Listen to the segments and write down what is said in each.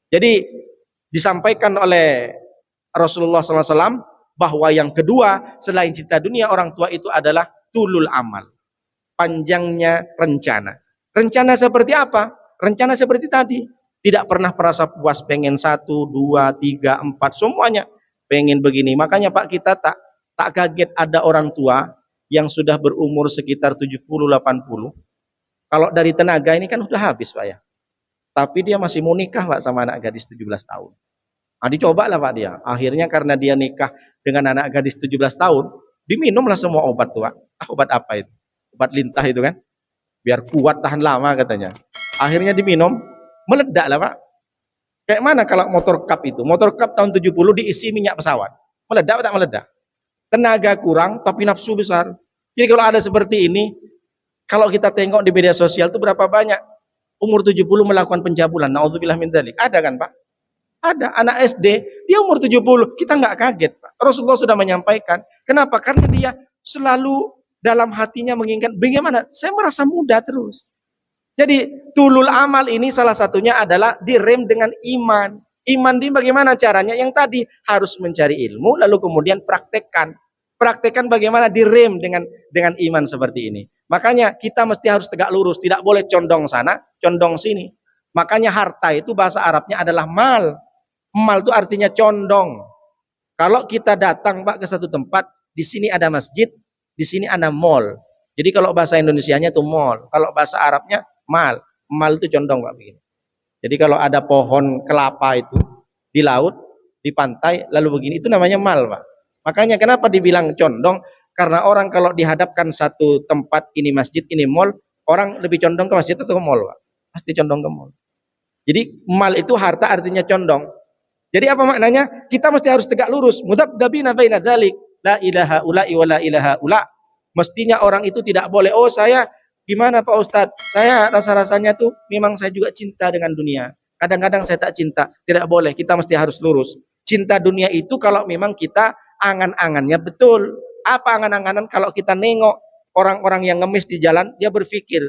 Jadi disampaikan oleh Rasulullah SAW bahwa yang kedua selain cinta dunia orang tua itu adalah tulul amal, panjangnya rencana. Rencana seperti apa? Rencana seperti tadi, tidak pernah merasa puas, pengen 1, 2, 3, 4 semuanya pengen begini. Makanya Pak, kita tak kaget ada orang tua yang sudah berumur sekitar 70-80. Kalau dari tenaga ini kan sudah habis Pak ya, tapi dia masih mau nikah Pak sama anak gadis 17 tahun. Nah, dicoba lah Pak dia. Akhirnya karena dia nikah dengan anak gadis 17 tahun, diminumlah semua obat tuh Pak. Obat apa itu? Obat lintah itu kan, biar kuat tahan lama katanya. Akhirnya diminum, meledak lah Pak. Kayak mana kalau motor cup itu? Motor cup tahun 70 diisi minyak pesawat. Meledak atau tak meledak? Tenaga kurang tapi nafsu besar. Jadi kalau ada seperti ini, kalau kita tengok di media sosial itu berapa banyak umur 70 melakukan pencabulan. Nauzubillah min dzalik. Ada kan Pak? Ada anak SD, dia umur 70, kita nggak kaget Pak. Rasulullah sudah menyampaikan. Kenapa? Karena dia selalu dalam hatinya menginginkan bagaimana saya merasa muda terus. Jadi tulul amal ini salah satunya adalah direm dengan iman. Iman ini bagaimana caranya? Yang tadi harus mencari ilmu lalu kemudian praktekkan. Praktekkan bagaimana direm dengan iman seperti ini. Makanya kita mesti harus tegak lurus, tidak boleh condong sana, condong sini. Makanya harta itu bahasa Arabnya adalah mal. Mal itu artinya condong. Kalau kita datang Pak ke satu tempat, di sini ada masjid, di sini ada mall. Jadi kalau bahasa Indonesianya itu mall, kalau bahasa Arabnya mal. Mal itu condong Pak begini. Jadi kalau ada pohon kelapa itu di laut, di pantai, lalu begini, itu namanya mal Pak. Makanya kenapa dibilang condong? Karena orang kalau dihadapkan satu tempat, ini masjid, ini mall, orang lebih condong ke masjid atau ke mall Pak? Pasti condong ke mall. Jadi mal itu harta artinya condong. Jadi apa maknanya? Kita mesti harus tegak lurus. Mudzabdabina baina dzalik, la ilaha ula'i wa la ilaha ula. Mestinya orang itu tidak boleh, oh saya gimana Pak Ustadz? Saya rasa-rasanya tuh memang saya juga cinta dengan dunia. Kadang-kadang saya tak cinta. Tidak boleh, kita mesti harus lurus. Cinta dunia itu kalau memang kita angan-angannya betul. Apa angan-anganan? Kalau kita nengok orang-orang yang ngemis di jalan, dia berpikir,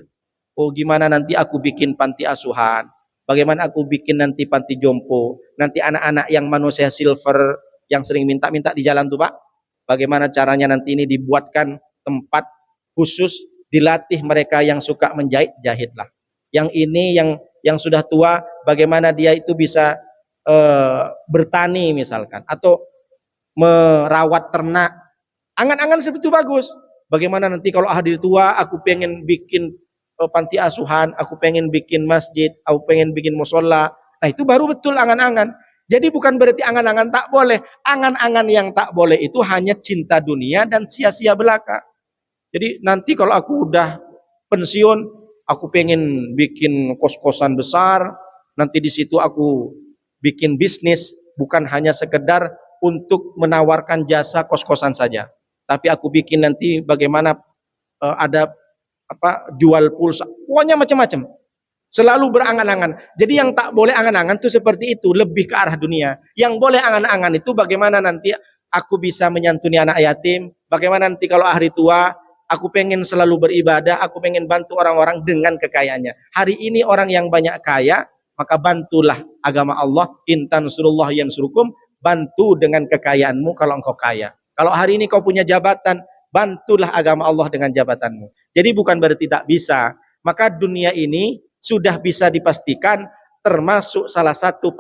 oh gimana nanti aku bikin panti asuhan. Bagaimana aku bikin nanti panti jompo, nanti anak-anak yang manusia silver yang sering minta-minta di jalan tuh Pak, bagaimana caranya nanti ini dibuatkan tempat khusus, dilatih mereka yang suka menjahit, jahitlah. Yang ini yang sudah tua, bagaimana dia itu bisa bertani misalkan, atau merawat ternak. Angan-angan seperti itu bagus. Bagaimana nanti kalau hari tua aku pengen bikin panti asuhan, aku pengen bikin masjid, aku pengen bikin musola. Nah itu baru betul angan-angan. Jadi bukan berarti angan-angan tak boleh. Angan-angan yang tak boleh itu hanya cinta dunia dan sia-sia belaka. Jadi nanti kalau aku udah pensiun, aku pengen bikin kos-kosan besar. Nanti di situ aku bikin bisnis, bukan hanya sekedar untuk menawarkan jasa kos-kosan saja. Tapi aku bikin nanti bagaimana ada jual pulsa, pokoknya macam-macam, selalu berangan-angan. Jadi yang tak boleh angan-angan itu seperti itu, lebih ke arah dunia. Yang boleh angan-angan itu bagaimana nanti aku bisa menyantuni anak yatim, bagaimana nanti kalau hari tua aku pengen selalu beribadah, aku pengen bantu orang-orang dengan kekayaannya. Hari ini orang yang banyak kaya, maka bantulah agama Allah. In tansurullah yansurukum, bantu dengan kekayaanmu kalau engkau kaya. Kalau hari ini kau punya jabatan, bantulah agama Allah dengan jabatanmu. Jadi bukan berarti tak bisa. Maka dunia ini sudah bisa dipastikan termasuk salah satu